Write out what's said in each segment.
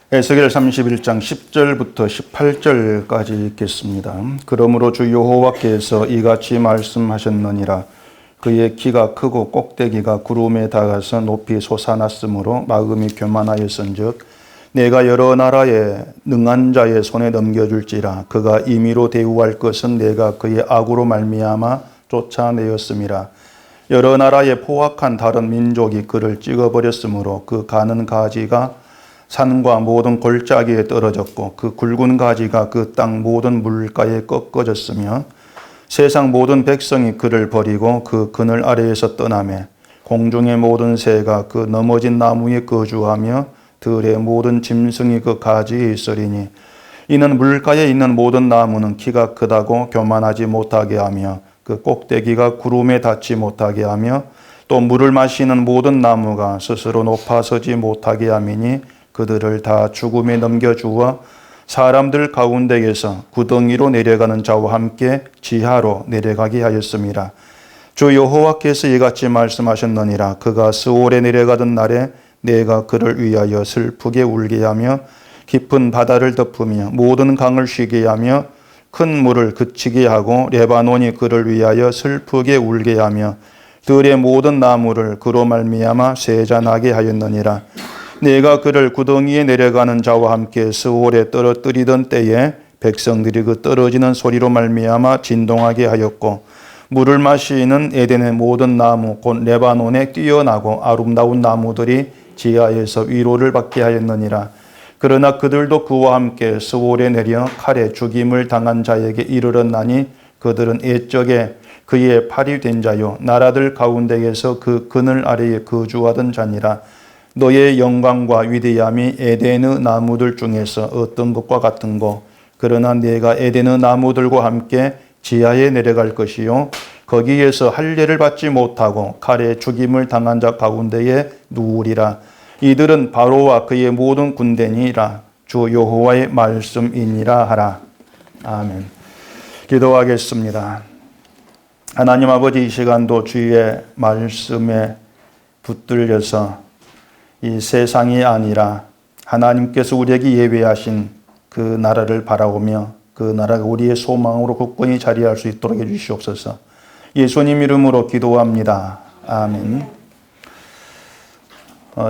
에스겔 31장 10절부터 18절까지 읽겠습니다. 그러므로 주 여호와께서 이같이 말씀하셨느니라. 그의 키가 크고 꼭대기가 구름에 닿아서 높이 솟아났으므로 마음이 교만하였은즉 내가 여러 나라의 능한 자의 손에 넘겨줄지라. 그가 임의로 대우할 것은 내가 그의 악으로 말미암아 쫓아내었음이라. 여러 나라의 포악한 다른 민족이 그를 찍어버렸으므로 그 가는 가지가 산과 모든 골짜기에 떨어졌고 그 굵은 가지가 그 땅 모든 물가에 꺾어졌으며 세상 모든 백성이 그를 버리고 그 그늘 아래에서 떠나매 공중의 모든 새가 그 넘어진 나무에 거주하며 들의 모든 짐승이 그 가지에 있으리니 이는 물가에 있는 모든 나무는 키가 크다고 교만하지 못하게 하며 그 꼭대기가 구름에 닿지 못하게 하며 또 물을 마시는 모든 나무가 스스로 높아서지 못하게 함이니 그들을 다 죽음에 넘겨주어 사람들 가운데에서 구덩이로 내려가는 자와 함께 지하로 내려가게 하였습니다. 주 여호와께서 이같이 말씀하셨느니라. 그가 스올에 내려가던 날에 내가 그를 위하여 슬프게 울게 하며 깊은 바다를 덮으며 모든 강을 쉬게 하며 큰 물을 그치게 하고 레바논이 그를 위하여 슬프게 울게 하며 들의 모든 나무를 그로 말미암아 쇠잔하게 하였느니라. 내가 그를 구덩이에 내려가는 자와 함께 스올에 떨어뜨리던 때에 백성들이 그 떨어지는 소리로 말미암아 진동하게 하였고 물을 마시는 에덴의 모든 나무 곧 레바논에 뛰어나고 아름다운 나무들이 지하에서 위로를 받게 하였느니라. 그러나 그들도 그와 함께 스올에 내려 칼에 죽임을 당한 자에게 이르렀나니 그들은 옛적에 그의 팔이 된 자요 나라들 가운데에서 그 그늘 아래에 거주하던 자니라. 너의 영광과 위대함이 에덴의 나무들 중에서 어떤 것과 같은고 그러나 내가 에덴의 나무들과 함께 지하에 내려갈 것이요 거기에서 할례를 받지 못하고 칼에 죽임을 당한 자 가운데에 누우리라. 이들은 바로와 그의 모든 군대니라. 주 여호와의 말씀이니라 하라. 아멘. 기도하겠습니다. 하나님 아버지, 이 시간도 주의 말씀에 붙들려서 이 세상이 아니라 하나님께서 우리에게 예배하신 그 나라를 바라오며 그 나라가 우리의 소망으로 굳건히 자리할 수 있도록 해주시옵소서. 예수님 이름으로 기도합니다. 아멘.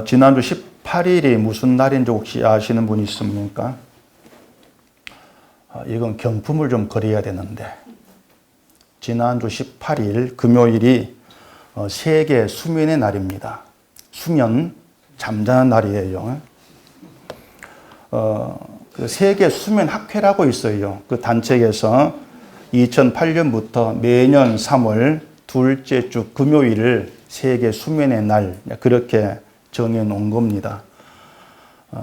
지난주 18일이 무슨 날인지 혹시 아시는 분 있습니까? 이건 경품을 좀 거려야 되는데 지난주 18일 금요일이 세계 수면의 날입니다. 수면, 잠자는 날이에요. 그 세계 수면 학회라고 있어요. 그 단체에서 2008년부터 매년 3월 둘째 주 금요일을 세계 수면의 날 그렇게 정해 놓은 겁니다.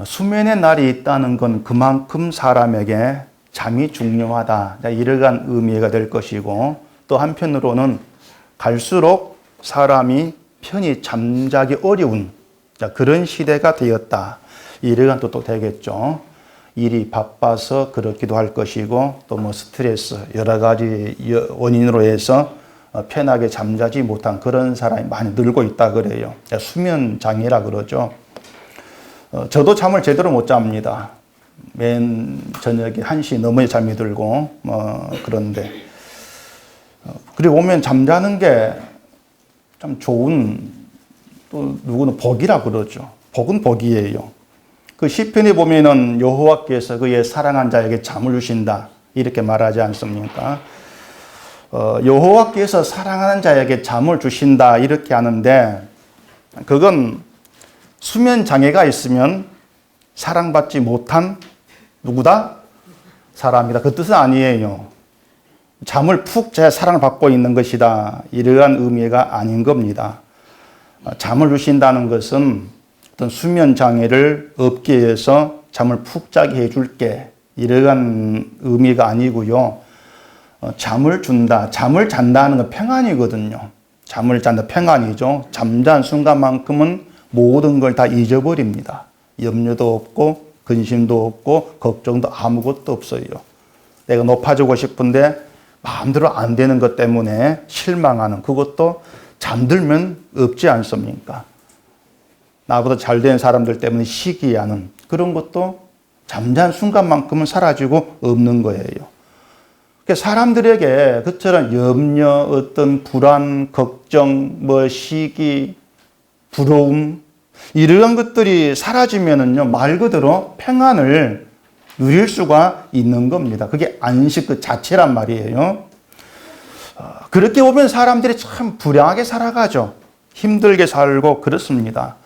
수면의 날이 있다는 건 그만큼 사람에게 잠이 중요하다 이러한 의미가 될 것이고 또 한편으로는 갈수록 사람이 편히 잠자기 어려운 그런 시대가 되었다. 이러한 뜻도 되겠죠. 일이 바빠서 그렇기도 할 것이고 또 뭐 스트레스 여러 가지 원인으로 해서 편하게 잠자지 못한 그런 사람이 많이 늘고 있다 그래요. 수면 장애라 그러죠. 저도 잠을 제대로 못 잡니다. 맨 저녁에 1시 넘어야 잠이 들고 그런데 그리고 오면 잠자는 게 참 좋은 또 누구는 복이라 그러죠. 복은 복이에요. 그 시편에 보면은 여호와께서 그의 사랑한 자에게 잠을 주신다 이렇게 말하지 않습니까? 여호와께서 사랑하는 자에게 잠을 주신다 이렇게 하는데 그건 수면 장애가 있으면 사랑받지 못한 누구다? 사람이다. 그 뜻은 아니에요. 잠을 푹 자야 사랑을 받고 있는 것이다. 이러한 의미가 아닌 겁니다. 잠을 주신다는 것은 어떤 수면 장애를 없게 해서 잠을 푹 자게 해줄게 이러한 의미가 아니고요. 잠을 준다, 잠을 잔다는 건 평안이거든요. 잠을 잔다, 평안이죠. 잠잔 순간만큼은 모든 걸 다 잊어버립니다. 염려도 없고 근심도 없고 걱정도 아무것도 없어요. 내가 높아지고 싶은데 마음대로 안 되는 것 때문에 실망하는 그것도 잠들면 없지 않습니까? 나보다 잘 된 사람들 때문에 시기하는 그런 것도 잠자는 순간만큼은 사라지고 없는 거예요. 그러니까 사람들에게 그처럼 염려, 어떤 불안, 걱정, 시기, 부러움 이러한 것들이 사라지면은요, 말 그대로 평안을 누릴 수가 있는 겁니다. 그게 안식 그 자체란 말이에요. 그렇게 보면 사람들이 참 불행하게 살아가죠. 힘들게 살고 그렇습니다.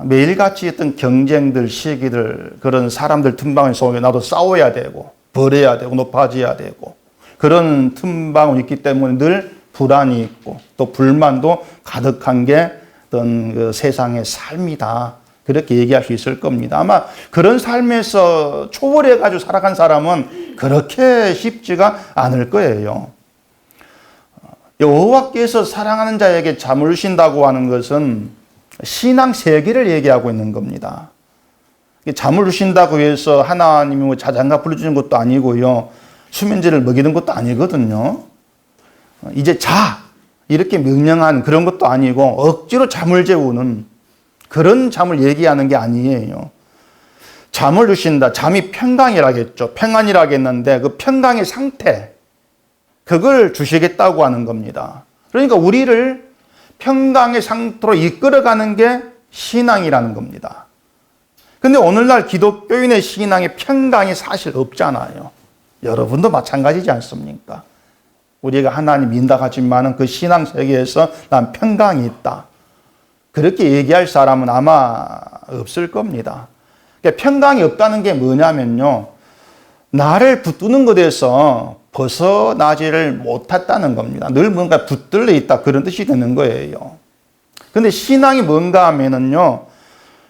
매일같이 어떤 경쟁들, 시기들, 그런 사람들 틈바구니 속에 나도 싸워야 되고, 벌어야 되고, 높아져야 되고, 그런 틈바구니 있기 때문에 늘 불안이 있고, 또 불만도 가득한 게 어떤 그 세상의 삶이다. 그렇게 얘기할 수 있을 겁니다. 아마 그런 삶에서 초월해가지고 살아간 사람은 그렇게 쉽지가 않을 거예요. 여호와께서 사랑하는 자에게 잠을 주신다고 하는 것은 신앙 세계를 얘기하고 있는 겁니다. 잠을 주신다고 해서 하나님이 자장가 불러주는 것도 아니고요. 수면제를 먹이는 것도 아니거든요. 이제 자! 이렇게 명령한 그런 것도 아니고 억지로 잠을 재우는 그런 잠을 얘기하는 게 아니에요. 잠을 주신다. 잠이 평강이라겠죠. 평안이라겠는데 그 평강의 상태, 그걸 주시겠다고 하는 겁니다. 그러니까 우리를 평강의 상태로 이끌어가는 게 신앙이라는 겁니다. 근데 오늘날 기독교인의 신앙에 평강이 사실 없잖아요. 여러분도 마찬가지지 않습니까? 우리가 하나님 믿는다 하지만은 그 신앙 세계에서 난 평강이 있다. 그렇게 얘기할 사람은 아마 없을 겁니다. 그러니까 평강이 없다는 게 뭐냐면요, 나를 붙드는 것에서 벗어나지를 못했다는 겁니다. 늘 뭔가 붙들려 있다, 그런 뜻이 되는 거예요. 근데 신앙이 뭔가 하면은요,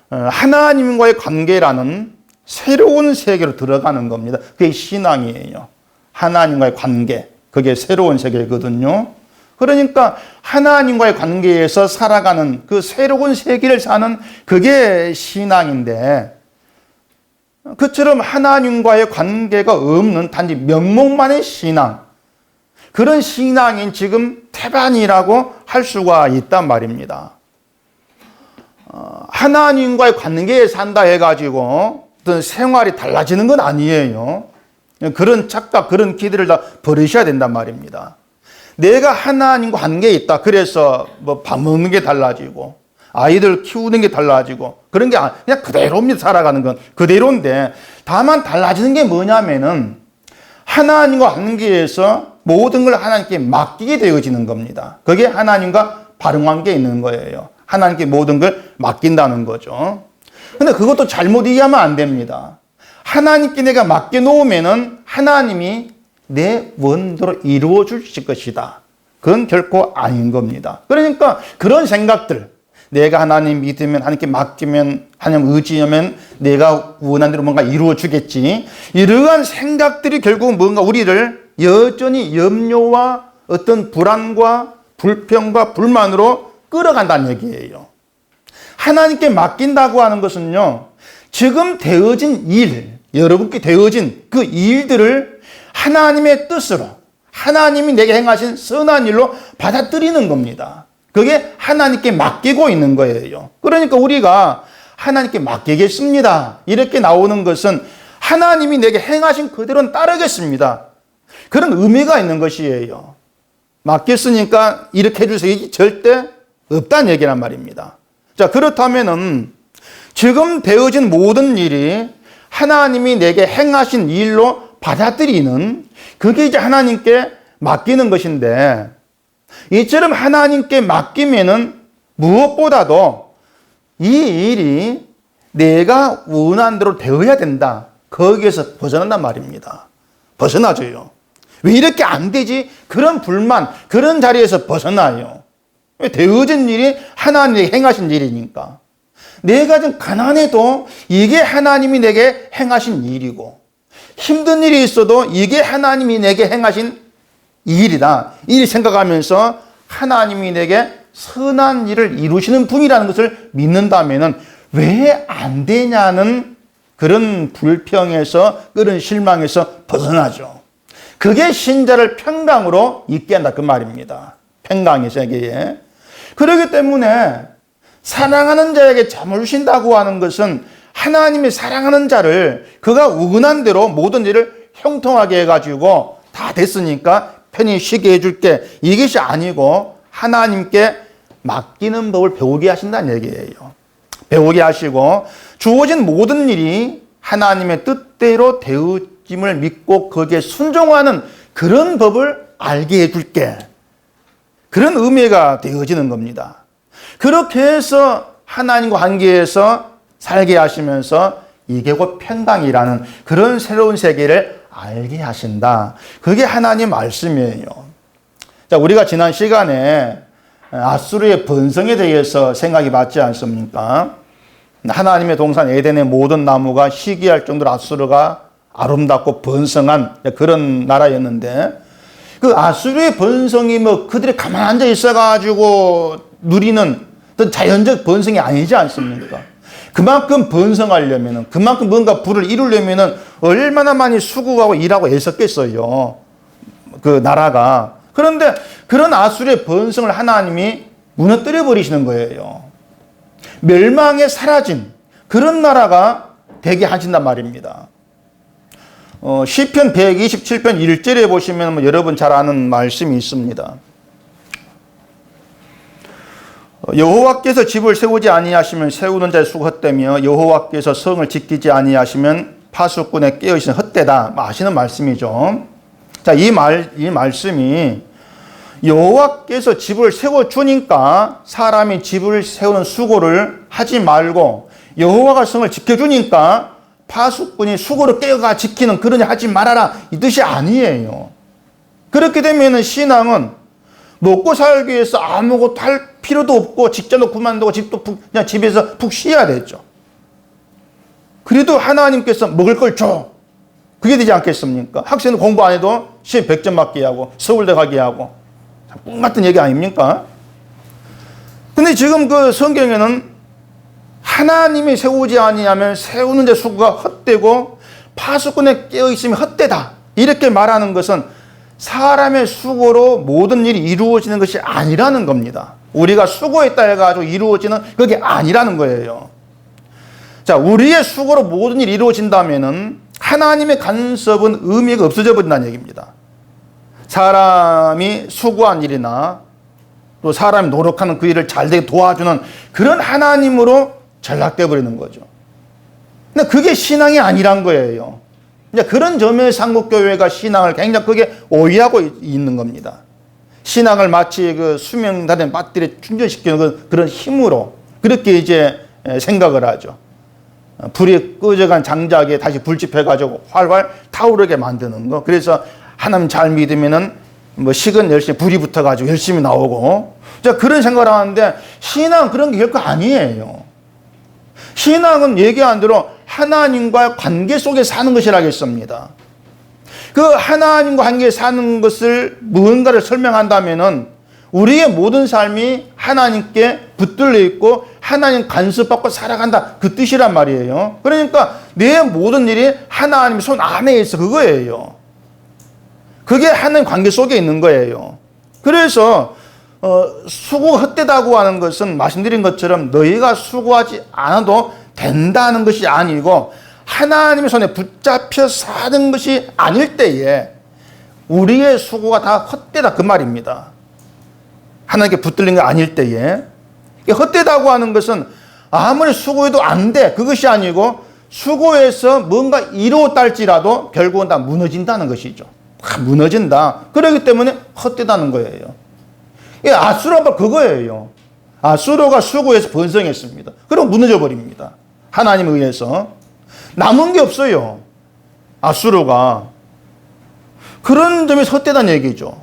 하나님과의 관계라는 새로운 세계로 들어가는 겁니다. 그게 신앙이에요. 하나님과의 관계, 그게 새로운 세계거든요. 그러니까 하나님과의 관계에서 살아가는 그 새로운 세계를 사는 그게 신앙인데, 그처럼 하나님과의 관계가 없는 단지 명목만의 신앙, 그런 신앙인 지금 태반이라고 할 수가 있단 말입니다. 하나님과의 관계에 산다 해가지고 어떤 생활이 달라지는 건 아니에요. 그런 착각, 그런 기대를 다 버리셔야 된단 말입니다. 내가 하나님과 관계에 있다. 그래서 밥 먹는 게 달라지고, 아이들 키우는 게 달라지고, 그런 게 그냥 그대로입니다. 살아가는 건 그대로인데, 다만 달라지는 게 뭐냐면은 하나님과 관계에서 모든 걸 하나님께 맡기게 되어지는 겁니다. 그게 하나님과 바른 관계에 있는 거예요. 하나님께 모든 걸 맡긴다는 거죠. 근데 그것도 잘못 이해하면 안 됩니다. 하나님께 내가 맡겨놓으면은 하나님이 내 원대로 이루어 주실 것이다. 그건 결코 아닌 겁니다. 그러니까 그런 생각들, 내가 하나님 믿으면, 하나님께 맡기면, 하나님 의지하면 내가 원하는 대로 뭔가 이루어 주겠지, 이러한 생각들이 결국 뭔가 우리를 여전히 염려와 어떤 불안과 불평과 불만으로 끌어간다는 얘기예요. 하나님께 맡긴다고 하는 것은요, 지금 되어진 일, 여러분께 되어진 그 일들을 하나님의 뜻으로, 하나님이 내게 행하신 선한 일로 받아들이는 겁니다. 그게 하나님께 맡기고 있는 거예요. 그러니까 우리가 하나님께 맡기겠습니다, 이렇게 나오는 것은 하나님이 내게 행하신 그대로는 따르겠습니다, 그런 의미가 있는 것이에요. 맡겼으니까 이렇게 해주세요, 이게 절대 없다는 얘기란 말입니다. 자, 그렇다면은 지금 되어진 모든 일이 하나님이 내게 행하신 일로 받아들이는, 그게 이제 하나님께 맡기는 것인데, 이처럼 하나님께 맡기면은 무엇보다도 이 일이 내가 원하는 대로 되어야 된다, 거기에서 벗어난단 말입니다. 벗어나줘요. 왜 이렇게 안 되지? 그런 불만, 그런 자리에서 벗어나요. 왜? 되어진 일이 하나님이 행하신 일이니까. 내가 좀 가난해도 이게 하나님이 내게 행하신 일이고, 힘든 일이 있어도 이게 하나님이 내게 행하신 일이다, 이 생각하면서 하나님이 내게 선한 일을 이루시는 분이라는 것을 믿는다면 왜 안 되냐는 그런 불평에서, 그런 실망에서 벗어나죠. 그게 신자를 평강으로 있게 한다, 그 말입니다. 평강의 세계에. 그렇기 때문에 사랑하는 자에게 잠을 주신다고 하는 것은 하나님이 사랑하는 자를 그가 우근한 대로 모든 일을 형통하게 해가지고 다 됐으니까 편히 쉬게 해줄게, 이것이 아니고 하나님께 맡기는 법을 배우게 하신다는 얘기예요. 배우게 하시고 주어진 모든 일이 하나님의 뜻대로 되어짐을 믿고 거기에 순종하는 그런 법을 알게 해줄게, 그런 의미가 되어지는 겁니다. 그렇게 해서 하나님과 관계에서 살게 하시면서 이게 곧 평강이라는 그런 새로운 세계를 알게 하신다. 그게 하나님 말씀이에요. 자, 우리가 지난 시간에 아수르의 번성에 대해서 생각이 맞지 않습니까? 하나님의 동산 에덴의 모든 나무가 희귀할 정도로 아수르가 아름답고 번성한 그런 나라였는데, 그 아수르의 번성이 뭐 그들이 가만 앉아 있어가지고 누리는 어떤 자연적 번성이 아니지 않습니까? 그만큼 번성하려면은, 그만큼 뭔가 부를 이루려면은 얼마나 많이 수고하고 일하고 애썼겠어요, 그 나라가. 그런데 그런 아수르의 번성을 하나님이 무너뜨려 버리시는 거예요. 멸망에 사라진 그런 나라가 되게 하신단 말입니다. 시편 127편 1절에 보시면 뭐 여러분 잘 아는 말씀이 있습니다. 여호와께서 집을 세우지 아니하시면 세우는 자의 수가 헛되며 여호와께서 성을 지키지 아니하시면 파수꾼의 깨어있는 헛되다, 아시는 말씀이죠. 자, 이 말씀이 여호와께서 집을 세워주니까 사람이 집을 세우는 수고를 하지 말고, 여호와가 성을 지켜주니까 파수꾼이 수고를 깨어가 지키는 그러니 하지 말아라, 이 뜻이 아니에요. 그렇게 되면 신앙은 먹고 살기 위해서 아무것도 할 필요도 없고 직장도 그만두고 집도 그냥 집에서 푹 쉬어야 되죠. 그래도 하나님께서 먹을 걸 줘, 그게 되지 않겠습니까? 학생은 공부 안 해도 시험 100점 맞게 하고 서울대 가게 하고, 꿈 같은 얘기 아닙니까? 근데 지금 그 성경에는 하나님이 세우지 아니하면 세우는 데 수고가 헛되고 파수꾼에 깨어있으면 헛되다, 이렇게 말하는 것은 사람의 수고로 모든 일이 이루어지는 것이 아니라는 겁니다. 우리가 수고했다 해가지고 이루어지는 그게 아니라는 거예요. 자, 우리의 수고로 모든 일이 이루어진다면은 하나님의 간섭은 의미가 없어져 버린다는 얘기입니다. 사람이 수고한 일이나 또 사람이 노력하는 그 일을 잘 되게 도와주는 그런 하나님으로 전락돼 버리는 거죠. 근데 그게 신앙이 아니란 거예요. 이제 그런 점에서 한국교회가 신앙을 굉장히 크게 오해하고 있는 겁니다. 신앙을 마치 그 수명다된 배터리에 충전시키는 그런 힘으로 그렇게 이제 생각을 하죠. 불이 꺼져간 장작에 다시 불집해가지고 활활 타오르게 만드는 거. 그래서 하나님 잘 믿으면은 뭐 식은 열심히 불이 붙어가지고 열심히 나오고, 자, 그런 생각을 하는데 신앙은 그런 게 결코 아니에요. 신앙은 얘기한 대로 하나님과 관계 속에 사는 것이라겠습니다. 그 하나님과 관계에 사는 것을 무언가를 설명한다면은 우리의 모든 삶이 하나님께 붙들려 있고 하나님 간섭받고 살아간다, 그 뜻이란 말이에요. 그러니까 내 모든 일이 하나님 손 안에 있어, 그거예요. 그게 하나님 관계 속에 있는 거예요. 그래서 수고가 헛되다고 하는 것은 말씀드린 것처럼 너희가 수고하지 않아도 된다는 것이 아니고 하나님의 손에 붙잡혀 사는 것이 아닐 때에 우리의 수고가 다 헛되다, 그 말입니다. 하나님께 붙들린 게 아닐 때에. 헛되다고 하는 것은 아무리 수고해도 안 돼, 그것이 아니고 수고해서 뭔가 이루었다 할지라도 결국은 다 무너진다는 것이죠. 무너진다. 그렇기 때문에 헛되다는 거예요. 아수르가 바로 그거예요. 아수르가 수고해서 번성했습니다. 그럼 무너져 버립니다. 하나님에 의해서. 남은 게 없어요, 아수르가. 그런 점이 헛되다는 얘기죠.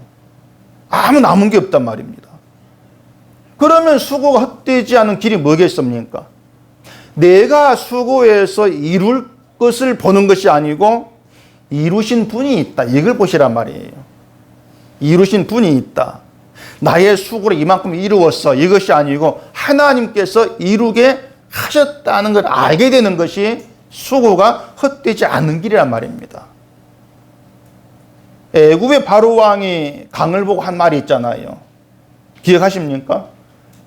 아무 남은 게 없단 말입니다. 그러면 수고가 헛되지 않은 길이 뭐겠습니까? 내가 수고해서 이룰 것을 보는 것이 아니고 이루신 분이 있다, 이걸 보시란 말이에요. 이루신 분이 있다. 나의 수고로 이만큼 이루었어, 이것이 아니고 하나님께서 이루게 하셨다는 걸 알게 되는 것이 수고가 헛되지 않는 길이란 말입니다. 애굽의 바로 왕이 강을 보고 한 말이 있잖아요. 기억하십니까?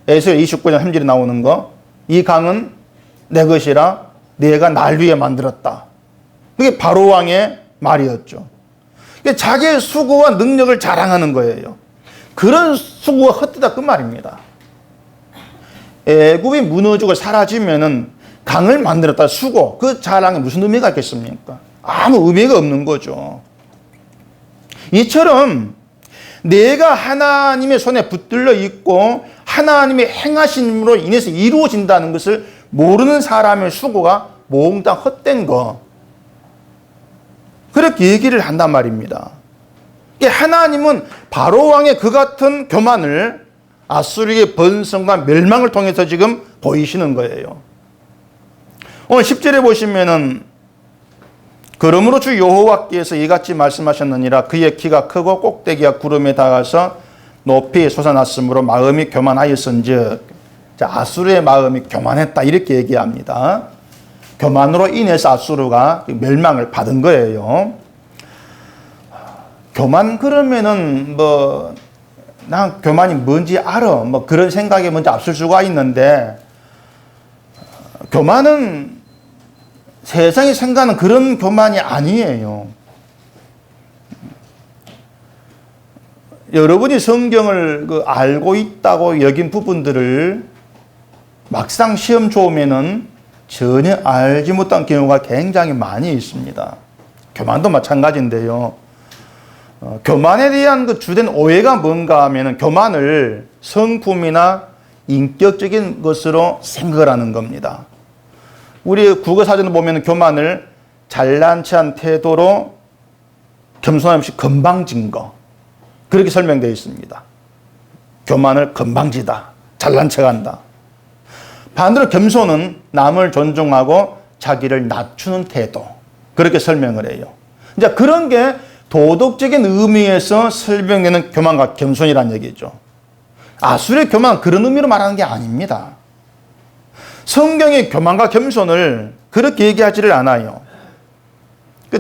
에스겔 29장 3절에 나오는 거. 이 강은 내 것이라 내가 날 위해 만들었다. 그게 바로 왕의 말이었죠. 자기의 수고와 능력을 자랑하는 거예요. 그런 수고가 헛되다 그 말입니다. 애굽이 무너지고 사라지면은 강을 만들었다 수고, 그 자랑에 무슨 의미가 있겠습니까? 아무 의미가 없는 거죠. 이처럼 내가 하나님의 손에 붙들려 있고 하나님의 행하심으로 인해서 이루어진다는 것을 모르는 사람의 수고가 몽땅 헛된 거, 그렇게 얘기를 한단 말입니다. 하나님은 바로 왕의 그 같은 교만을 아수르의 번성과 멸망을 통해서 지금 보이시는 거예요. 오늘 10절에 보시면은 그러므로 주 여호와께서 이같이 말씀하셨느니라. 그의 키가 크고 꼭대기가 구름에 닿아서 높이 솟아났으므로 마음이 교만하였은즉, 아수르의 마음이 교만했다 이렇게 얘기합니다. 교만으로 인해서 아수르가 멸망을 받은 거예요. 교만 그러면은 난 교만이 뭔지 알아, 그런 생각이 먼저 앞설 수가 있는데, 교만은 세상이 생각하는 그런 교만이 아니에요. 여러분이 성경을 알고 있다고 여긴 부분들을 막상 시험 좋으면은 전혀 알지 못한 경우가 굉장히 많이 있습니다. 교만도 마찬가지인데요. 교만에 대한 그 주된 오해가 뭔가 하면은 교만을 성품이나 인격적인 것으로 생각을 하는 겁니다. 우리 국어사전을 보면 교만을 잘난 체한 태도로 겸손함 없이 건방진 거, 그렇게 설명되어 있습니다. 교만을 건방지다, 잘난 척한다. 반대로 겸손은 남을 존중하고 자기를 낮추는 태도, 그렇게 설명을 해요. 이제 그런 게 도덕적인 의미에서 설명되는 교만과 겸손이라는 얘기죠. 아수르의 교만은 그런 의미로 말하는 게 아닙니다. 성경의 교만과 겸손을 그렇게 얘기하지를 않아요.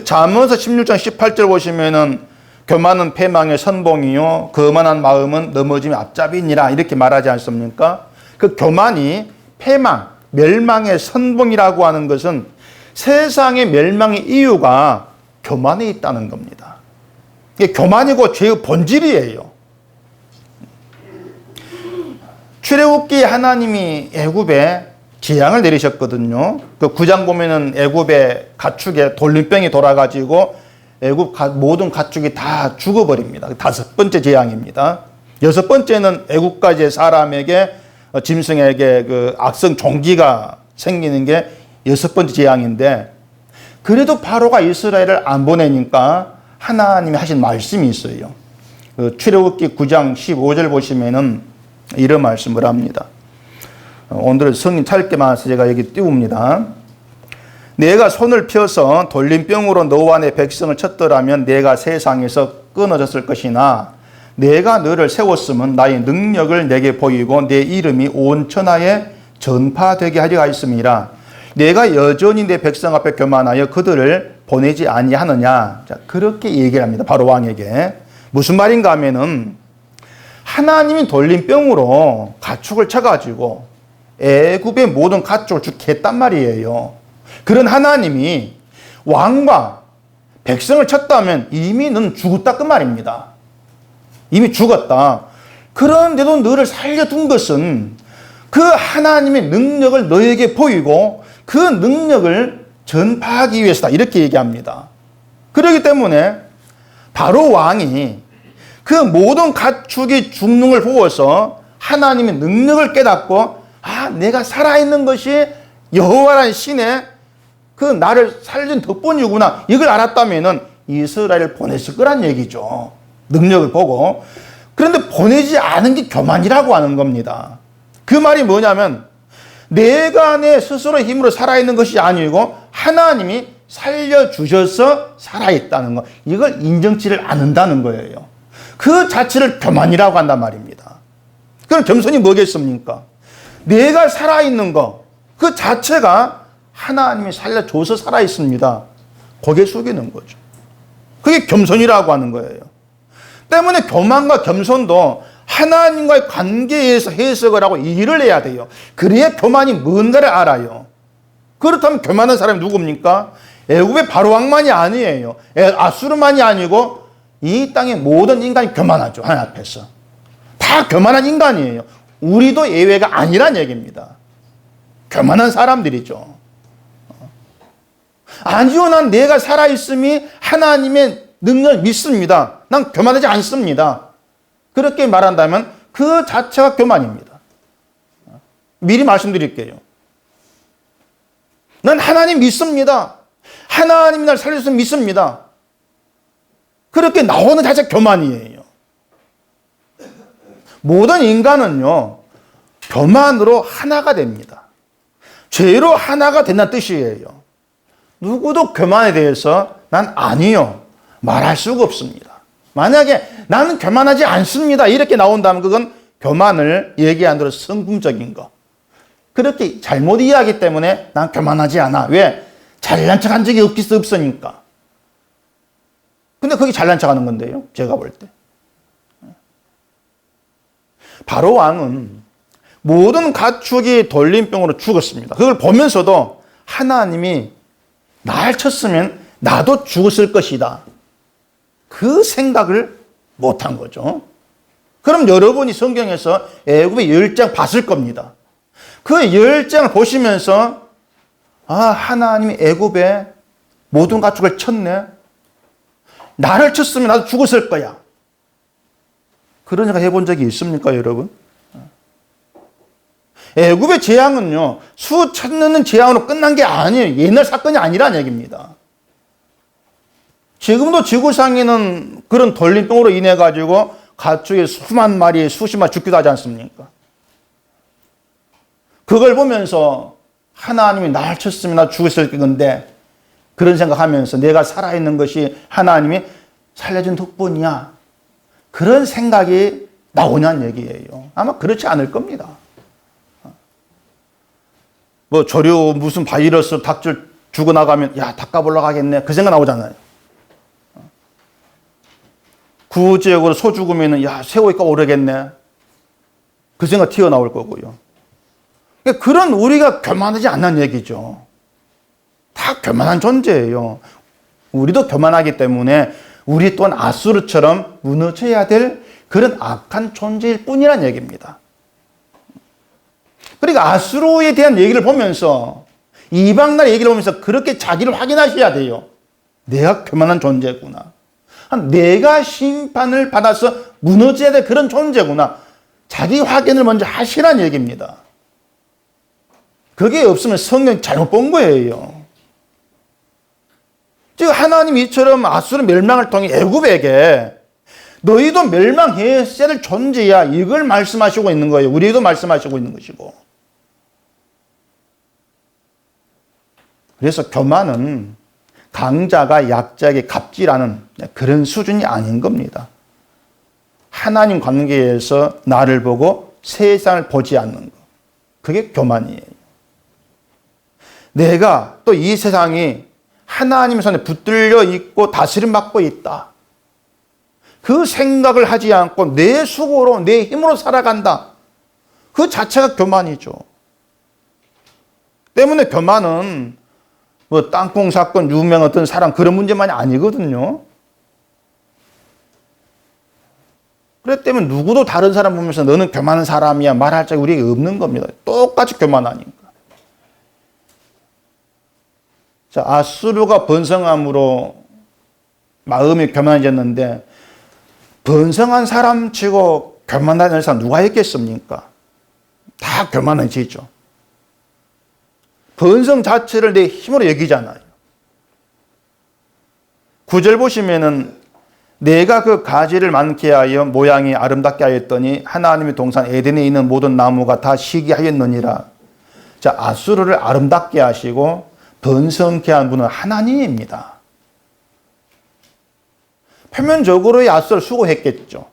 잠언서 16장 18절 보시면은 교만은 패망의 선봉이요 거만한 마음은 넘어짐의 앞잡이니라 이렇게 말하지 않습니까? 그 교만이 패망, 멸망의 선봉이라고 하는 것은 세상의 멸망의 이유가 교만에 있다는 겁니다. 이게 교만이고 죄의 본질이에요. 출애굽기 하나님이 애굽에 재앙을 내리셨거든요. 그 9장 보면은 애굽의 가축에 돌림병이 돌아가지고 애굽 모든 가축이 다 죽어버립니다. 5번째 재앙입니다. 6번째는 애굽까지의 사람에게 짐승에게 그 악성 종기가 생기는 게 6번째 재앙인데, 그래도 바로가 이스라엘을 안 보내니까 하나님이 하신 말씀이 있어요. 그 출애굽기 9장 15절 보시면은 이런 말씀을 합니다. 오늘은 성경 짧게만 해서 제가 여기 띄웁니다. 내가 손을 펴서 돌림병으로 너와 내 백성을 쳤더라면 내가 세상에서 끊어졌을 것이나 내가 너를 세웠으면 나의 능력을 내게 보이고 내 이름이 온 천하에 전파되게 하려 하였음이라. 내가 여전히 내 백성 앞에 교만하여 그들을 보내지 아니하느냐. 자, 그렇게 얘기를 합니다. 바로 왕에게. 무슨 말인가 하면은 하나님이 돌림병으로 가축을 쳐가지고 애굽의 모든 가축을 죽게 했단 말이에요. 그런 하나님이 왕과 백성을 쳤다면 이미 넌 죽었다 그 말입니다. 이미 죽었다. 그런데도 너를 살려둔 것은 그 하나님의 능력을 너에게 보이고 그 능력을 전파하기 위해서다 이렇게 얘기합니다. 그렇기 때문에 바로 왕이 그 모든 가축이 죽는 걸 보고서 하나님의 능력을 깨닫고 내가 살아있는 것이 여호와라는 신의 그 나를 살린 덕분이구나 이걸 알았다면은 이스라엘을 보냈을 거란 얘기죠. 능력을 보고. 그런데 보내지 않은 게 교만이라고 하는 겁니다. 그 말이 뭐냐면 내가 내 스스로의 힘으로 살아있는 것이 아니고 하나님이 살려주셔서 살아있다는 것, 이걸 인정치를 않는다는 거예요. 그 자체를 교만이라고 한단 말입니다. 그럼 겸손이 뭐겠습니까? 내가 살아있는 것, 그 자체가 하나님이 살려줘서 살아있습니다. 고개 숙이는 거죠. 그게 겸손이라고 하는 거예요. 때문에 교만과 겸손도 하나님과의 관계에서 해석을 하고 이해를 해야 돼요. 그래야 교만이 뭔가를 알아요. 그렇다면 교만한 사람이 누굽니까? 애굽의 바로왕만이 아니에요. 아수르만이 아니고 이 땅의 모든 인간이 교만하죠. 하나님 앞에서. 다 교만한 인간이에요. 우리도 예외가 아니란 얘기입니다. 교만한 사람들이죠. 아니요, 난 내가 살아있음이 하나님의 능력을 믿습니다. 난 교만하지 않습니다. 그렇게 말한다면 그 자체가 교만입니다. 미리 말씀드릴게요. 난 하나님 믿습니다. 하나님이 날 살려서 믿습니다. 그렇게 나오는 자체가 교만이에요. 모든 인간은요, 교만으로 하나가 됩니다. 죄로 하나가 된다는 뜻이에요. 누구도 교만에 대해서 난 아니요 말할 수가 없습니다. 만약에 나는 교만하지 않습니다 이렇게 나온다면 그건 교만을 얘기한 대로 성품적인 거. 그렇게 잘못 이해하기 때문에 난 교만하지 않아. 왜? 잘난 척한 적이 없으니까. 근데 그게 잘난 척하는 건데요, 제가 볼 때. 바로 왕은 모든 가축이 돌림병으로 죽었습니다. 그걸 보면서도 하나님이 날 쳤으면 나도 죽었을 것이다. 그 생각을 못한 거죠. 그럼 여러분이 성경에서 애굽의 10장 봤을 겁니다. 그 10장을 보시면서 하나님이 애굽의 모든 가축을 쳤네. 나를 쳤으면 나도 죽었을 거야. 그런 생각 해본 적이 있습니까, 여러분? 애굽의 재앙은요, 수천 년의 재앙으로 끝난 게 아니에요. 옛날 사건이 아니라는 얘기입니다. 지금도 지구상에는 그런 돌림병으로 인해 가지고 가축이 수만 마리, 수십 마리 죽기도 하지 않습니까? 그걸 보면서 하나님이 날 쳤으면 나 죽었을 건데, 그런 생각하면서 내가 살아있는 것이 하나님이 살려준 덕분이야. 그런 생각이 나오냐는 얘기예요. 아마 그렇지 않을 겁니다. 뭐 조류 무슨 바이러스 닭줄 죽어나가면 야 닭값 올라가겠네 그 생각 나오잖아요. 구지역으로 소 죽으면 야 새우값 오르겠네 그 생각 튀어나올 거고요. 그런 우리가 교만하지 않는 얘기죠. 다 교만한 존재예요. 우리도 교만하기 때문에 우리 또한 아수르처럼 무너져야 될 그런 악한 존재일 뿐이란 얘기입니다. 그러니까 아수르에 대한 얘기를 보면서 이방 나라 얘기를 보면서 그렇게 자기를 확인하셔야 돼요. 내가 교만한 존재구나. 내가 심판을 받아서 무너져야 될 그런 존재구나. 자기 확인을 먼저 하시라는 얘기입니다. 그게 없으면 성경 잘못 본 거예요. 즉 하나님 이처럼 아수르 멸망을 통해 애굽에게 너희도 멸망해야 될 존재야 이걸 말씀하시고 있는 거예요. 우리도 말씀하시고 있는 것이고. 그래서 교만은 강자가 약자에게 갑질하는 그런 수준이 아닌 겁니다. 하나님 관계에서 나를 보고 세상을 보지 않는 것. 그게 교만이에요. 내가 또 이 세상이 하나님 손에 붙들려 있고 다스림 받고 있다. 그 생각을 하지 않고 내 수고로 내 힘으로 살아간다. 그 자체가 교만이죠. 때문에 교만은 뭐 땅콩 사건 유명 어떤 사람 그런 문제만이 아니거든요. 그렇기 때문에 누구도 다른 사람 보면서 너는 교만한 사람이야 말할 자가 우리에게 없는 겁니다. 똑같이 교만하니까. 자, 아수르가 번성함으로 마음이 교만해졌는데 번성한 사람 치고 교만한 사람 누가 있겠습니까? 다 교만해지죠. 번성 자체를 내 힘으로 여기잖아요. 9절 보시면은 내가 그 가지를 많게 하여 모양이 아름답게 하였더니 하나님의 동산 에덴에 있는 모든 나무가 다 시기하였느니라. 자, 아수르를 아름답게 하시고 번성케 한 분은 하나님입니다. 표면적으로의 아수르를 수고했겠죠.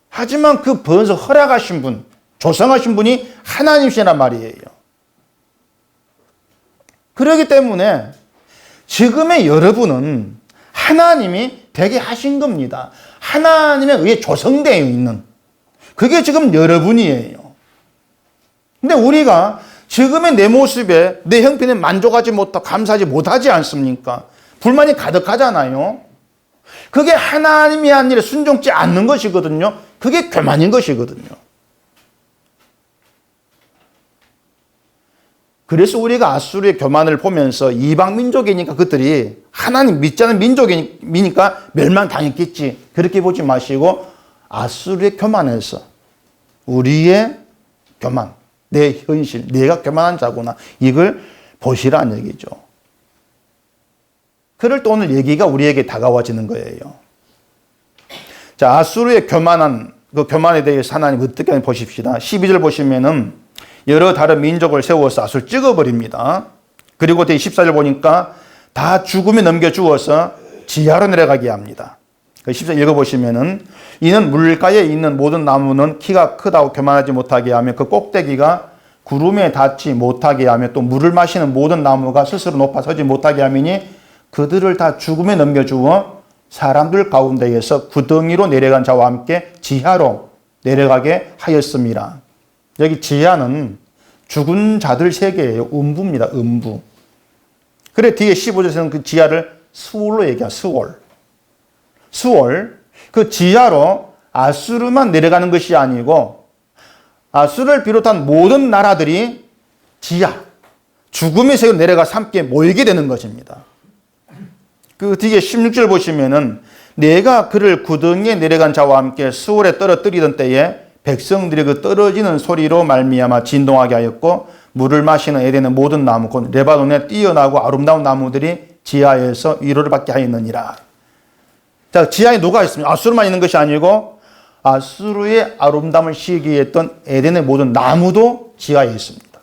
하지만 그 번성 허락하신 분, 조성하신 분이 하나님이시란 말이에요. 그렇기 때문에 지금의 여러분은 하나님이 되게 하신 겁니다. 하나님에 의해 조성되어 있는 그게 지금 여러분이에요. 근데 우리가 지금의 내 모습에 내 형편에 만족하지 못하고 감사하지 못하지 않습니까? 불만이 가득하잖아요. 그게 하나님이 한 일에 순종치 않는 것이거든요. 그게 교만인 것이거든요. 그래서 우리가 아수르의 교만을 보면서 이방 민족이니까 그들이 하나님 믿지 않는 민족이니까 멸망당했겠지. 그렇게 보지 마시고 아수르의 교만에서 우리의 교만, 내 현실, 내가 교만한 자구나. 이걸 보시라는 얘기죠. 그럴 때 오늘 얘기가 우리에게 다가와지는 거예요. 자, 아수르의 교만한 그 교만에 대해서 하나님 어떻게 하는지 보십시다. 12절 보시면은 여러 다른 민족을 세워서 아수를 찍어버립니다. 그리고 14절 보니까 다 죽음에 넘겨주어서 지하로 내려가게 합니다. 14절 읽어보시면은 이는 물가에 있는 모든 나무는 키가 크다고 교만하지 못하게 하며 그 꼭대기가 구름에 닿지 못하게 하며 또 물을 마시는 모든 나무가 스스로 높아 서지 못하게 하미니 그들을 다 죽음에 넘겨주어 사람들 가운데에서 구덩이로 내려간 자와 함께 지하로 내려가게 하였습니다. 여기 지하는 죽은 자들 세계예요. 음부입니다. 음부. 그래 뒤에 15절에서는 그 지하를 스월로 얘기해요. 스월. 스월. 그 지하로 아수르만 내려가는 것이 아니고 아수르를 비롯한 모든 나라들이 지하, 죽음의 세계로 내려가서 함께 모이게 되는 것입니다. 그 뒤에 16절 보시면은 내가 그를 구덩이에 내려간 자와 함께 스월에 떨어뜨리던 때에 백성들이 그 떨어지는 소리로 말미암아 진동하게 하였고 물을 마시는 에덴의 모든 나무 곧 레바논에 뛰어나고 아름다운 나무들이 지하에서 위로를 받게 하였느니라. 자, 지하에 누가 있습니까? 아수르만 있는 것이 아니고 아수르의 아름다움을 시기했던 에덴의 모든 나무도 지하에 있습니다.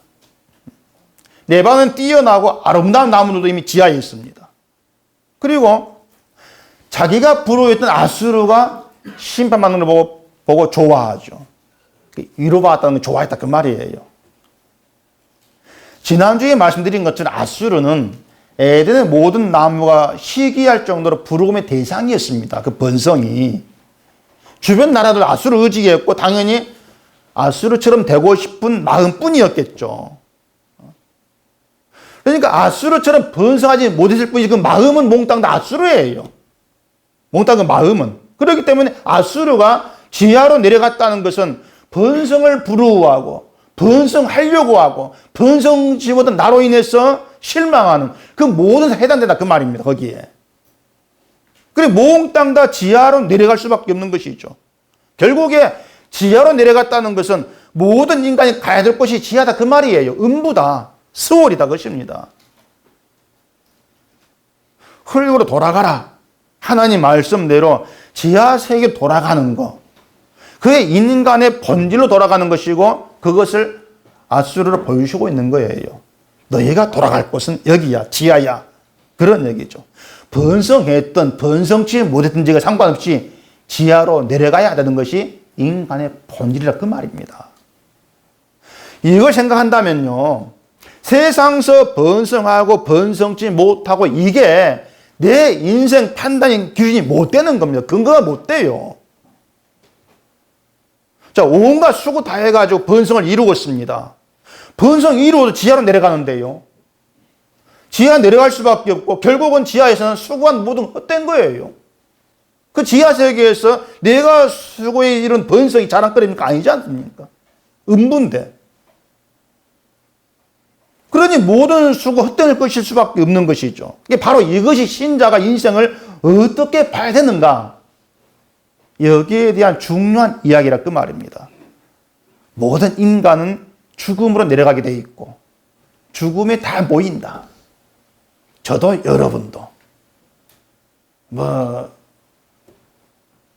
레바논 뛰어나고 아름다운 나무들도 이미 지하에 있습니다. 그리고 자기가 부러워했던 아수르가 심판받는 걸 보고 좋아하죠. 위로받았다는 걸 좋아했다 그 말이에요. 지난주에 말씀드린 것처럼 아수르는 에덴의 모든 나무가 시기할 정도로 부러움의 대상이었습니다. 그 번성이. 주변 나라들 아수르 의지했고 당연히 아수르처럼 되고 싶은 마음뿐이었겠죠. 그러니까 아수르처럼 번성하지 못했을 뿐이지 그 마음은 몽땅 다 아수르예요. 몽땅 그 마음은. 그렇기 때문에 아수르가 지하로 내려갔다는 것은 번성을 부러워하고 번성하려고 하고 번성지보다 나로 인해서 실망하는 그 모든 다 해당된다 그 말입니다. 거기에. 그래 몽땅 다 지하로 내려갈 수밖에 없는 것이죠. 결국에 지하로 내려갔다는 것은 모든 인간이 가야 될 곳이 지하다 그 말이에요. 음부다. 스월이다 것입니다. 흙으로 돌아가라. 하나님 말씀대로 지하 세계로 돌아가는 거. 그게 인간의 본질로 돌아가는 것이고 그것을 아수르로 보여주고 있는 거예요. 너희가 돌아갈 곳은 여기야. 지하야. 그런 얘기죠. 번성했던 번성치 못했던 지가 상관없이 지하로 내려가야 되는 것이 인간의 본질이라 그 말입니다. 이걸 생각한다면요. 세상에서 번성하고 번성치 못하고 이게 내 인생 판단의 기준이 못 되는 겁니다. 근거가 못 돼요. 자, 온갖 수고 다 해가지고 번성을 이루고 있습니다. 번성 이루어도 지하로 내려가는데요. 지하 내려갈 수밖에 없고 결국은 지하에서는 수고한 모든 헛된 거예요. 그 지하 세계에서 내가 수고해 이룬 번성이 자랑거리니까 아니지 않습니까? 음부인데. 그러니 모든 수고 헛된 것일 수밖에 없는 것이죠. 이게 바로 이것이 신자가 인생을 어떻게 봐야 되는가. 여기에 대한 중요한 이야기라 그 말입니다. 모든 인간은 죽음으로 내려가게 돼 있고 죽음에 다 모인다. 저도 여러분도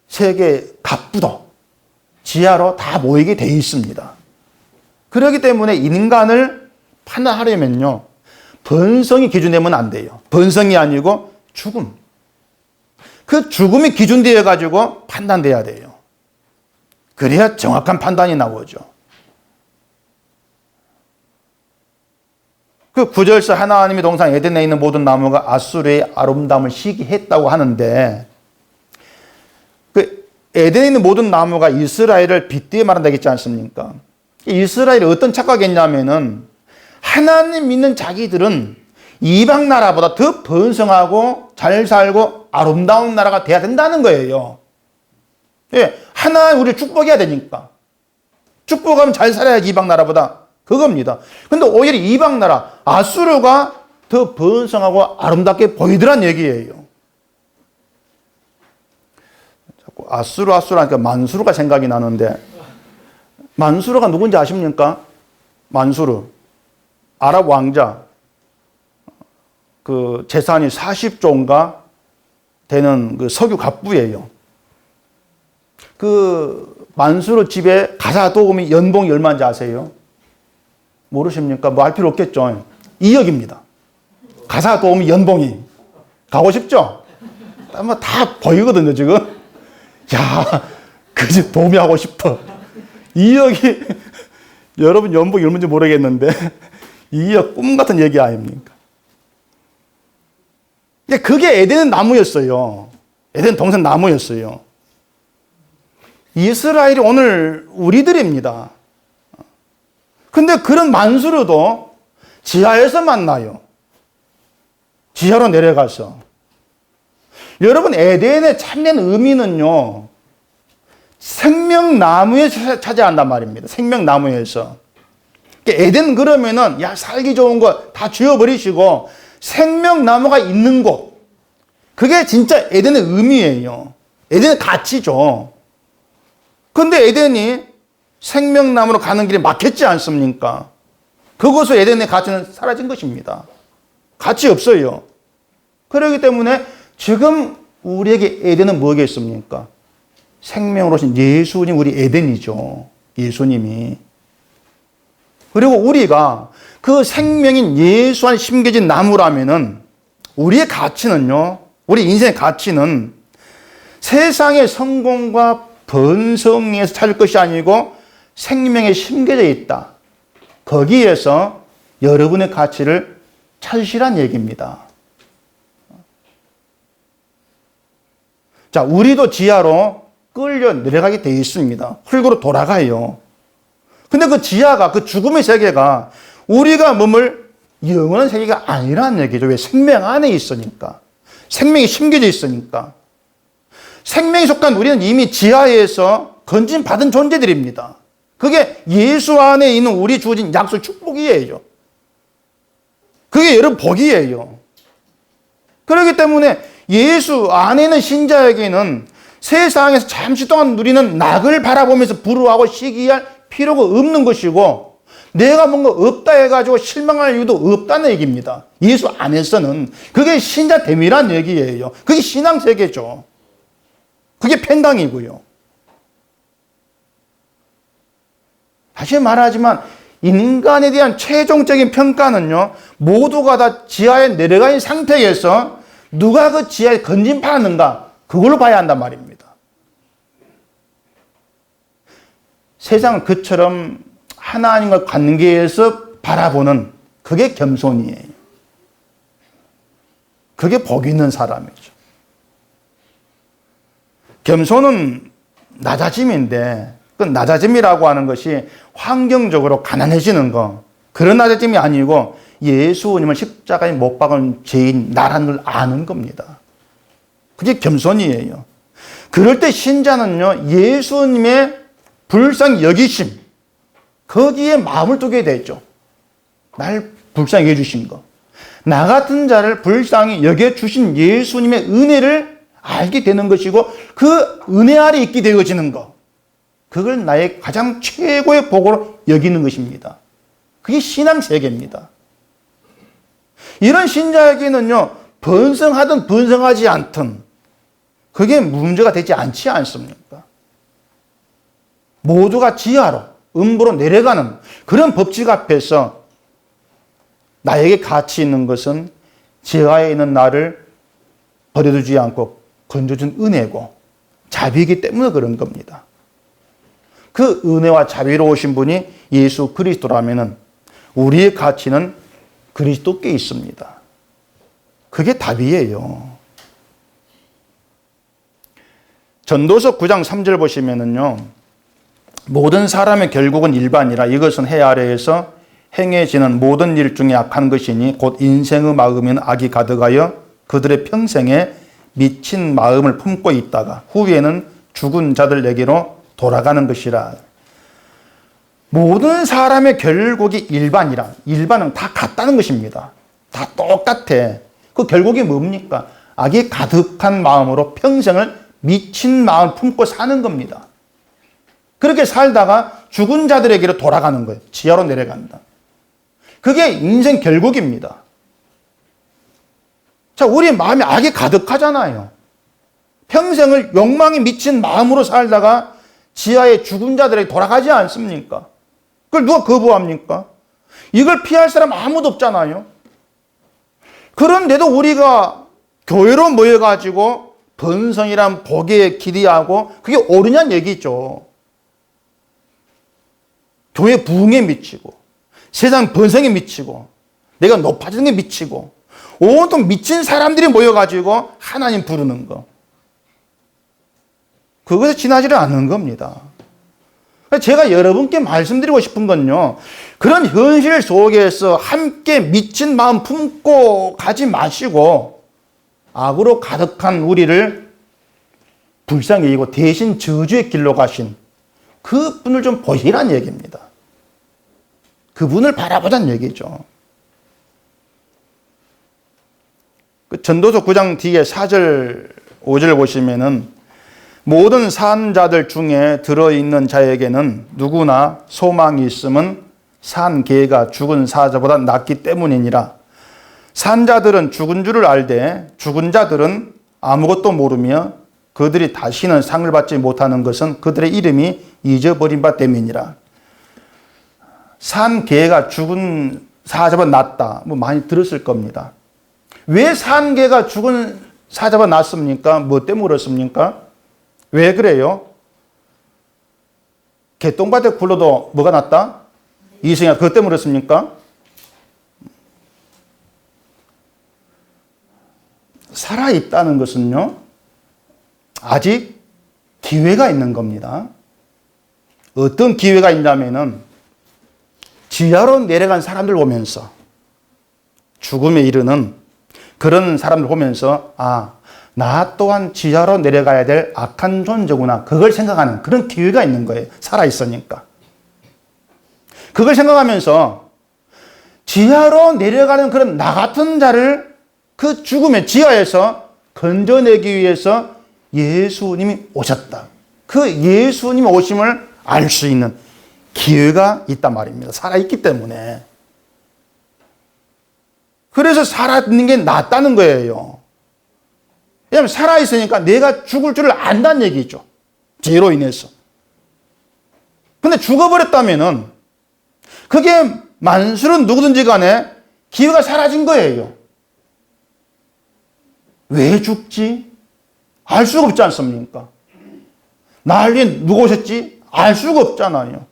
세계 갑부도 지하로 다 모이게 돼 있습니다. 그렇기 때문에 인간을 판단하려면요. 번성이 기준되면 안 돼요. 번성이 아니고 죽음. 그 죽음이 기준되어 가지고 판단돼야 돼요. 그래야 정확한 판단이 나오죠. 그 9절서 하나님의 동산 에덴에 있는 모든 나무가 아수르의 아름다움을 시기했다고 하는데 그 에덴에 있는 모든 나무가 이스라엘을 빗대어 말한다고 했지 않습니까? 이스라엘이 어떤 착각했냐면은 하나님 믿는 자기들은 이방 나라보다 더 번성하고 잘 살고 아름다운 나라가 돼야 된다는 거예요. 예, 하나님 우리 축복해야 되니까. 축복하면 잘 살아야지 이방 나라보다. 그겁니다. 근데 오히려 이방 나라 아수르가 더 번성하고 아름답게 보이더란 얘기예요. 자꾸 아수르 하니까 만수르가 생각이 나는데, 만수르가 누군지 아십니까? 만수르 아랍 왕자, 그 재산이 40조인가 되는 그 석유 갑부예요. 그 만수르 집에 가사 도우미 연봉이 얼마인지 아세요? 모르십니까? 뭐 알 필요 없겠죠. 2억입니다. 가사 도우미 연봉이. 가고 싶죠? 뭐 다 보이거든요, 지금. 야, 그 집 도우미하고 싶어. 2억이, 여러분 연봉이 얼마인지 모르겠는데, 2억 꿈 같은 얘기 아닙니까? 그게 에덴 나무였어요. 에덴 동산 나무였어요. 이스라엘이 오늘 우리들입니다. 근데 그런 만수르도 지하에서 만나요. 지하로 내려가서. 여러분, 에덴의 참된 의미는요, 생명나무에서 차지한단 말입니다. 생명나무에서. 에덴 그러면은, 야, 살기 좋은 거 다 지워버리시고, 생명나무가 있는 곳. 그게 진짜 에덴의 의미예요. 에덴의 가치죠. 근데 에덴이 생명나무로 가는 길이 막혔지 않습니까? 그것으로 에덴의 가치는 사라진 것입니다. 가치 없어요. 그렇기 때문에 지금 우리에게 에덴은 뭐겠습니까? 생명으로 오신 예수님, 우리 에덴이죠. 예수님이. 그리고 우리가 그 생명인 예수 안에 심겨진 나무라면은 우리의 가치는요, 우리 인생의 가치는 세상의 성공과 번성에서 찾을 것이 아니고 생명에 심겨져 있다. 거기에서 여러분의 가치를 찾으시란 얘기입니다. 자, 우리도 지하로 끌려 내려가게 되어 있습니다. 흙으로 돌아가요. 근데 그 지하가, 그 죽음의 세계가 우리가 머물 영원한 세계가 아니라는 얘기죠. 왜? 생명 안에 있으니까. 생명이 심겨져 있으니까. 생명에 속한 우리는 이미 지하에서 건진받은 존재들입니다. 그게 예수 안에 있는 우리 주어진 약속 축복이에요. 그게 여러분 복이에요. 그렇기 때문에 예수 안에 있는 신자에게는 세상에서 잠시 동안 누리는 낙을 바라보면서 부러워하고 시기할 필요가 없는 것이고, 내가 뭔가 없다 해가지고 실망할 이유도 없다는 얘기입니다. 예수 안에서는. 그게 신자됨이란 얘기예요. 그게 신앙세계죠. 그게 평강이고요. 다시 말하지만 인간에 대한 최종적인 평가는요, 모두가 다 지하에 내려가 있는 상태에서 누가 그 지하에 건진받았는가, 그걸로 봐야 한단 말입니다. 세상은 그처럼 하나님과 관계에서 바라보는, 그게 겸손이에요. 그게 복 있는 사람이죠. 겸손은 낮아짐인데, 그 낮아짐이라고 하는 것이 환경적으로 가난해지는 거, 그런 낮아짐이 아니고 예수님을 십자가에 못 박은 죄인 나라는 걸 아는 겁니다. 그게 겸손이에요. 그럴 때 신자는요, 예수님의 불쌍히 여기심, 거기에 마음을 두게 되죠. 날 불쌍히 여겨주신 거. 나 같은 자를 불쌍히 여겨주신 예수님의 은혜를 알게 되는 것이고, 그 은혜 아래 있게 되어지는 것. 그걸 나의 가장 최고의 복으로 여기는 것입니다. 그게 신앙세계입니다. 이런 신자에게는요, 번성하든 번성하지 않든 그게 문제가 되지 않지 않습니까? 모두가 지하로, 음부로 내려가는 그런 법칙 앞에서 나에게 가치 있는 것은 지하에 있는 나를 버려두지 않고 건져준 은혜고 자비이기 때문에 그런 겁니다. 그 은혜와 자비로 오신 분이 예수 그리스도라면 우리의 가치는 그리스도께 있습니다. 그게 답이에요. 전도서 9장 3절 보시면은요, 모든 사람의 결국은 일반이라 이것은 해 아래에서 행해지는 모든 일 중에 악한 것이니 곧 인생의 마음에는 악이 가득하여 그들의 평생에 미친 마음을 품고 있다가 후에는 죽은 자들에게로 돌아가는 것이라. 모든 사람의 결국이 일반은 다 같다는 것입니다. 다 똑같아. 그 결국이 뭡니까? 악이 가득한 마음으로 평생을 미친 마음을 품고 사는 겁니다. 그렇게 살다가 죽은 자들에게로 돌아가는 거예요. 지하로 내려간다. 그게 인생 결국입니다. 자, 우리 마음에 악이 가득하잖아요. 평생을 욕망에 미친 마음으로 살다가 지하에 죽은 자들에게 돌아가지 않습니까? 그걸 누가 거부합니까? 이걸 피할 사람 아무도 없잖아요. 그런데도 우리가 교회로 모여가지고 번성이란 복에 기대하고 그게 옳으냐는 얘기죠. 교회 부흥에 미치고 세상 번성에 미치고 내가 높아지는 게 미치고 온통 미친 사람들이 모여가지고 하나님 부르는 거. 그것에 지나지를 않는 겁니다. 제가 여러분께 말씀드리고 싶은 건요. 그런 현실 속에서 함께 미친 마음 품고 가지 마시고 악으로 가득한 우리를 불쌍히 여기고 대신 저주의 길로 가신 그분을 좀 보시라는 얘기입니다. 그분을 바라보자는 얘기죠. 그 전도서 9장 뒤에 4절, 5절 보시면은 모든 산 자들 중에 들어있는 자에게는 누구나 소망이 있음은 산 개가 죽은 사자보다 낫기 때문이니라. 산 자들은 죽은 줄을 알되 죽은 자들은 아무것도 모르며 그들이 다시는 상을 받지 못하는 것은 그들의 이름이 잊어버린 바 때문이라. 산 개가 죽은 사자보다 낫다. 뭐 많이 들었을 겁니다. 왜 산 개가 죽은 사자보다 낫습니까? 뭐 때문에 그렇습니까? 왜 그래요? 개똥밭에 굴러도 뭐가 낫다? 이승이야, 그것 때문에 그렇습니까? 살아있다는 것은요, 아직 기회가 있는 겁니다. 어떤 기회가 있냐면은, 지하로 내려간 사람들 보면서, 죽음에 이르는 그런 사람들 보면서, 나 또한 지하로 내려가야 될 악한 존재구나. 그걸 생각하는 그런 기회가 있는 거예요. 살아있으니까. 그걸 생각하면서 지하로 내려가는 그런 나 같은 자를 그 죽음의 지하에서 건져내기 위해서 예수님이 오셨다. 그 예수님 오심을 알 수 있는 기회가 있단 말입니다. 살아있기 때문에. 그래서 살아있는 게 낫다는 거예요. 왜냐하면 살아있으니까 내가 죽을 줄을 안다는 얘기죠. 죄로 인해서. 근데 죽어버렸다면은 그게 만수는 누구든지 간에 기회가 사라진 거예요. 왜 죽지? 알 수가 없지 않습니까? 날 위해 누가 오셨지? 알 수가 없잖아요.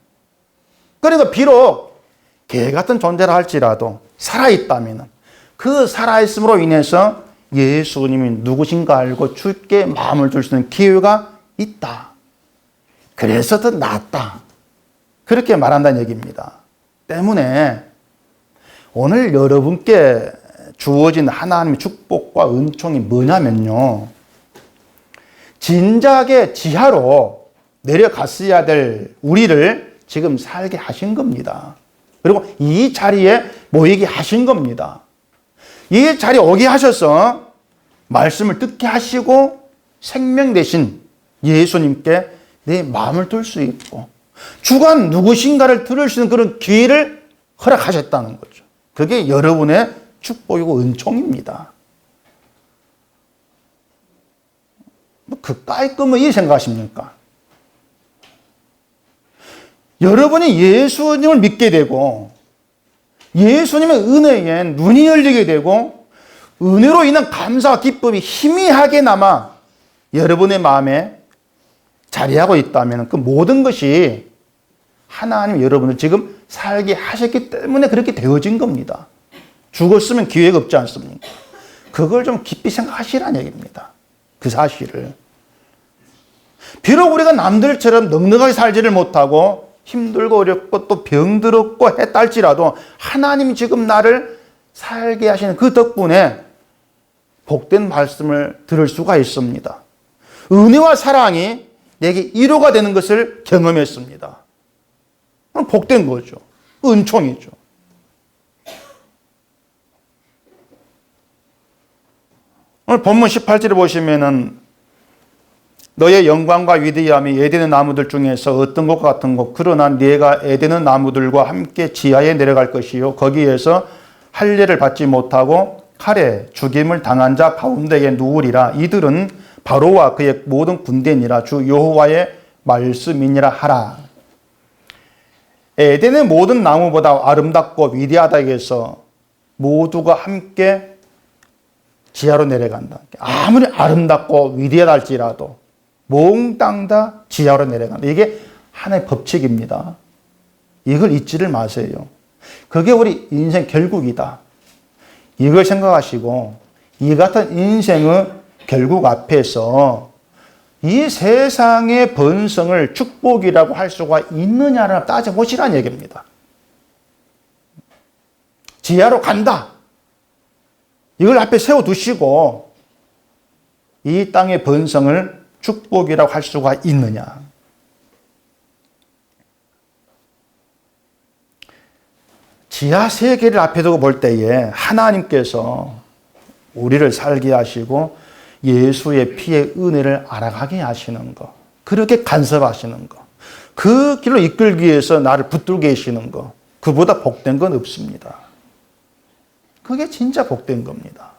그러니까 비록 개 같은 존재라 할지라도 살아있다면 그 살아있음으로 인해서 예수님이 누구신가 알고 주께 마음을 줄 수 있는 기회가 있다. 그래서 더 낫다. 그렇게 말한다는 얘기입니다. 때문에 오늘 여러분께 주어진 하나님의 축복과 은총이 뭐냐면요. 진작에 지하로 내려갔어야 될 우리를 지금 살게 하신 겁니다. 그리고 이 자리에 모이게 하신 겁니다. 이 자리에 오게 하셔서 말씀을 듣게 하시고 생명 되신 예수님께 내 마음을 둘 수 있고 주가 누구신가를 들을 수 있는 그런 기회를 허락하셨다는 거죠. 그게 여러분의 축복이고 은총입니다. 뭐 그까이 거면 이 생각하십니까? 여러분이 예수님을 믿게 되고 예수님의 은혜에 눈이 열리게 되고 은혜로 인한 감사와 기쁨이 희미하게나마 여러분의 마음에 자리하고 있다면 그 모든 것이 하나님 여러분을 지금 살게 하셨기 때문에 그렇게 되어진 겁니다. 죽었으면 기회가 없지 않습니까? 그걸 좀 깊이 생각하시라는 얘기입니다. 그 사실을. 비록 우리가 남들처럼 넉넉하게 살지를 못하고 힘들고 어렵고 또 병들었고 했다 할지라도 하나님이 지금 나를 살게 하시는 그 덕분에 복된 말씀을 들을 수가 있습니다. 은혜와 사랑이 내게 위로가 되는 것을 경험했습니다. 복된 거죠. 은총이죠. 오늘 본문 18절에 보시면은 너의 영광과 위대함이 에덴의 나무들 중에서 어떤 것과 같은 것 그러나 네가 에덴의 나무들과 함께 지하에 내려갈 것이요 거기에서 할례를 받지 못하고 칼에 죽임을 당한 자 가운데에 누우리라. 이들은 바로와 그의 모든 군대니라. 주 여호와의 말씀이니라 하라. 에덴의 모든 나무보다 아름답고 위대하다 해서 모두가 함께 지하로 내려간다. 아무리 아름답고 위대하다 할지라도 몽땅 다 지하로 내려간다. 이게 하나의 법칙입니다. 이걸 잊지를 마세요. 그게 우리 인생 결국이다. 이걸 생각하시고 이 같은 인생의 결국 앞에서 이 세상의 번성을 축복이라고 할 수가 있느냐를 따져보시라는 얘기입니다. 지하로 간다. 이걸 앞에 세워두시고 이 땅의 번성을 축복이라고 할 수가 있느냐. 지하 세계를 앞에 두고 볼 때에 하나님께서 우리를 살게 하시고 예수의 피의 은혜를 알아가게 하시는 것, 그렇게 간섭하시는 것, 그 길로 이끌기 위해서 나를 붙들고 계시는 것, 그보다 복된 건 없습니다. 그게 진짜 복된 겁니다.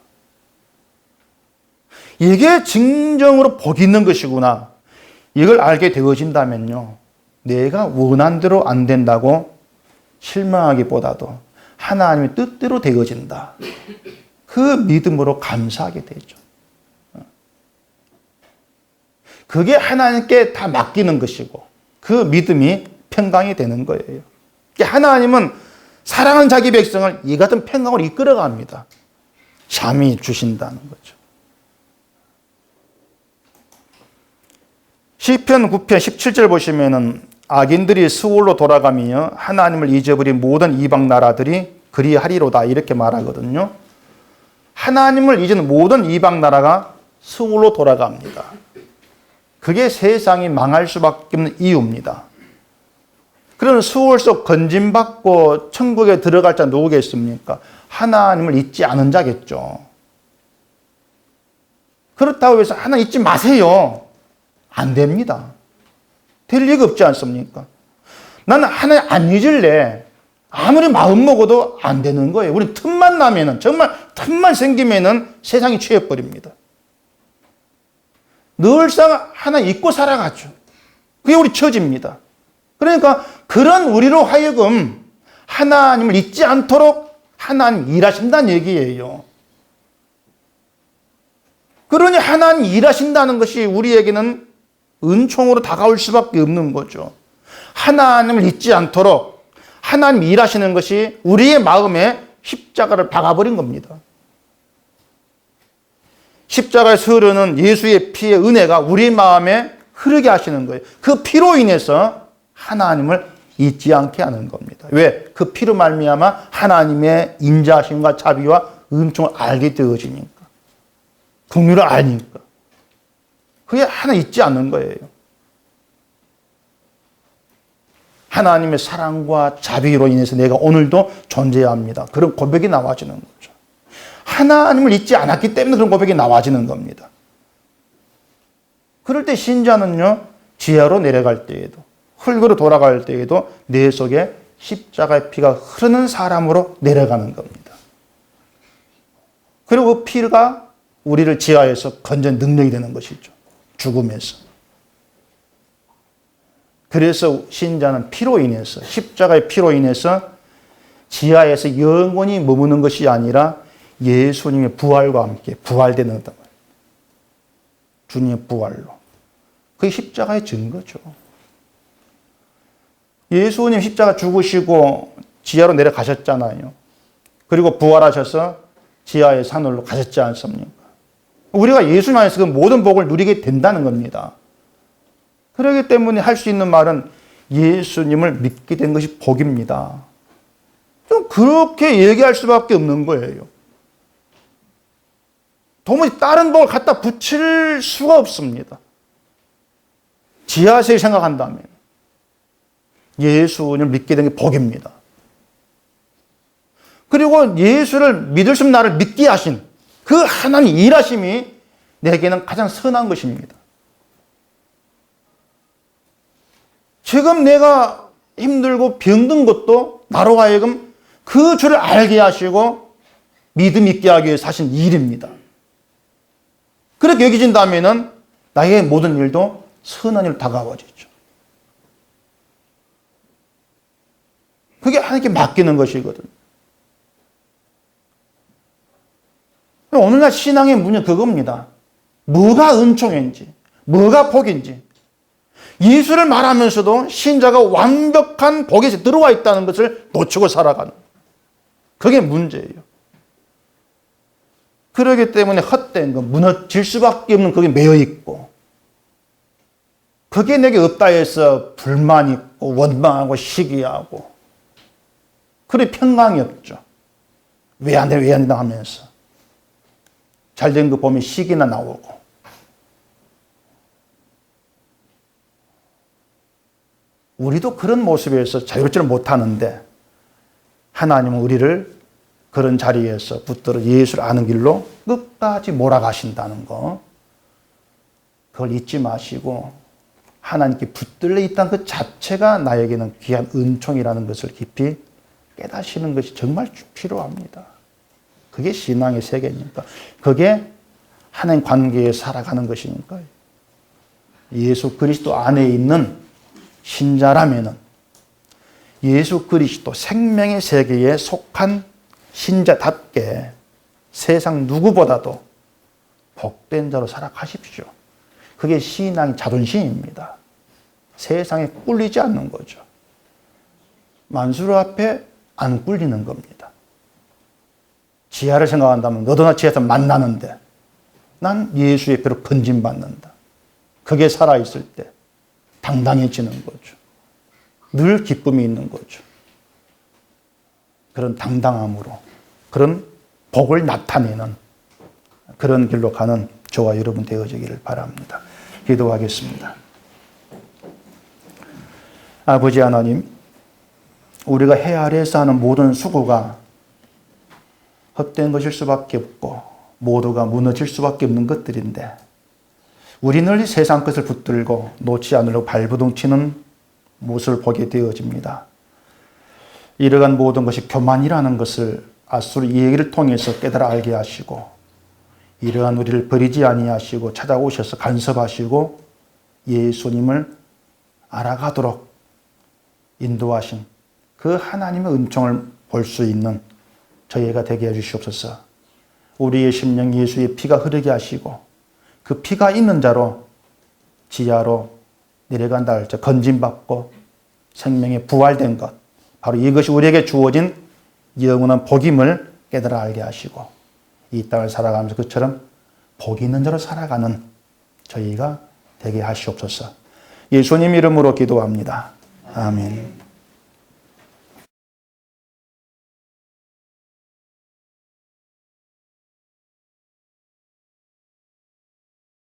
이게 진정으로 복 있는 것이구나. 이걸 알게 되어진다면요, 내가 원한 대로 안 된다고 실망하기보다도 하나님의 뜻대로 되어진다. 그 믿음으로 감사하게 되죠. 그게 하나님께 다 맡기는 것이고 그 믿음이 평강이 되는 거예요. 하나님은 사랑하는 자기 백성을 이 같은 평강으로 이끌어갑니다. 잠이 주신다는 거죠. 시편 9편 17절 보시면은 악인들이 스올로 돌아가며 하나님을 잊어버린 모든 이방 나라들이 그리하리로다 이렇게 말하거든요. 하나님을 잊은 모든 이방 나라가 스올로 돌아갑니다. 그게 세상이 망할 수밖에 없는 이유입니다. 그런 스올 속 건짐받고 천국에 들어갈 자 누구겠습니까? 하나님을 잊지 않은 자겠죠. 그렇다고 해서 하나님 잊지 마세요. 안 됩니다. 될 리가 없지 않습니까? 나는 하나님 안 잊을래. 아무리 마음 먹어도 안 되는 거예요. 우리 틈만 나면은, 정말 틈만 생기면은 세상이 취해버립니다. 늘상 하나 잊고 살아가죠. 그게 우리 처지입니다. 그러니까 그런 우리로 하여금 하나님을 잊지 않도록 하나님 일하신다는 얘기예요. 그러니 하나님 일하신다는 것이 우리에게는 은총으로 다가올 수밖에 없는 거죠. 하나님을 잊지 않도록 하나님 일하시는 것이 우리의 마음에 십자가를 박아버린 겁니다. 십자가에서 흐르는 예수의 피의 은혜가 우리 마음에 흐르게 하시는 거예요. 그 피로 인해서 하나님을 잊지 않게 하는 겁니다. 왜? 그 피로 말미암아 하나님의 인자하심과 자비와 은총을 알게 되어지니까. 긍휼을 아니까. 그게 하나 잊지 않는 거예요. 하나님의 사랑과 자비로 인해서 내가 오늘도 존재해야 합니다. 그런 고백이 나와지는 거죠. 하나님을 잊지 않았기 때문에 그런 고백이 나와지는 겁니다. 그럴 때 신자는요, 지하로 내려갈 때에도, 흙으로 돌아갈 때에도 내 속에 십자가의 피가 흐르는 사람으로 내려가는 겁니다. 그리고 그 피가 우리를 지하에서 건져낸 능력이 되는 것이죠. 죽음에서. 그래서 신자는 피로 인해서, 십자가의 피로 인해서 지하에서 영원히 머무는 것이 아니라 예수님의 부활과 함께 부활되는 거다. 주님의 부활로. 그게 십자가의 증거죠. 예수님 십자가 죽으시고 지하로 내려가셨잖아요. 그리고 부활하셔서 지하의 산으로 가셨지 않습니까? 우리가 예수님 안에서 그 모든 복을 누리게 된다는 겁니다. 그렇기 때문에 할 수 있는 말은 예수님을 믿게 된 것이 복입니다. 좀 그렇게 얘기할 수밖에 없는 거예요. 도무지 다른 복을 갖다 붙일 수가 없습니다. 지하세에 생각한다면 예수님을 믿게 된 게 복입니다. 그리고 예수를 믿을 수 있는 나를 믿게 하신 그 하나님 일하심이 내게는 가장 선한 것입니다. 지금 내가 힘들고 병든 것도 나로 하여금 그 주를 알게 하시고 믿음 있게 하기 위해서 하신 일입니다. 그렇게 여겨진다면 나의 모든 일도 선한 일로 다가와지죠. 그게 하나님께 맡기는 것이거든요. 오늘날 신앙의 문제는 그겁니다. 뭐가 은총인지, 뭐가 복인지. 예수를 말하면서도 신자가 완벽한 복에 들어와 있다는 것을 놓치고 살아가는. 그게 문제예요. 그렇기 때문에 헛된 거, 무너질 수밖에 없는 그게 매여 있고, 그게 내게 없다 해서 불만 있고, 원망하고, 시기하고, 그래 평강이 없죠. 왜 안 돼, 왜 안 된다 하면서. 잘된 거 보면 시기나 나오고. 우리도 그런 모습에서 자유롭지는 못하는데 하나님은 우리를 그런 자리에서 붙들어 예수를 아는 길로 끝까지 몰아가신다는 거. 그걸 잊지 마시고 하나님께 붙들려 있다는 그 자체가 나에게는 귀한 은총이라는 것을 깊이 깨닫시는 것이 정말 필요합니다. 그게 신앙의 세계니까. 그게 하나님 관계에 살아가는 것이니까요. 예수 그리스도 안에 있는 신자라면은 예수 그리스도 생명의 세계에 속한 신자답게 세상 누구보다도 복된 자로 살아가십시오. 그게 신앙의 자존심입니다. 세상에 꿀리지 않는 거죠. 만수르 앞에 안 꿀리는 겁니다. 지하를 생각한다면 너도 나 지하에서 만나는데 난 예수의 배로 건진받는다. 그게 살아있을 때 당당해지는 거죠. 늘 기쁨이 있는 거죠. 그런 당당함으로 그런 복을 나타내는 그런 길로 가는 저와 여러분 되어지기를 바랍니다. 기도하겠습니다. 아버지 하나님, 우리가 해 아래에서 하는 모든 수고가 헛된 것일 수밖에 없고 모두가 무너질 수밖에 없는 것들인데 우리는 이 세상 것을 붙들고 놓지 않으려고 발버둥치는 모습을 보게 되어집니다. 이러한 모든 것이 교만이라는 것을 아수르 이 얘기를 통해서 깨달아 알게 하시고 이러한 우리를 버리지 아니하시고 찾아오셔서 간섭하시고 예수님을 알아가도록 인도하신 그 하나님의 은총을 볼 수 있는 저희가 되게 해주시옵소서. 우리의 심령 예수의 피가 흐르게 하시고 그 피가 있는 자로 지하로 내려간다 할 때 건진받고 생명에 부활된 것, 바로 이것이 우리에게 주어진 영원한 복임을 깨달아 알게 하시고 이 땅을 살아가면서 그처럼 복 있는 자로 살아가는 저희가 되게 하시옵소서. 예수님 이름으로 기도합니다. 아멘.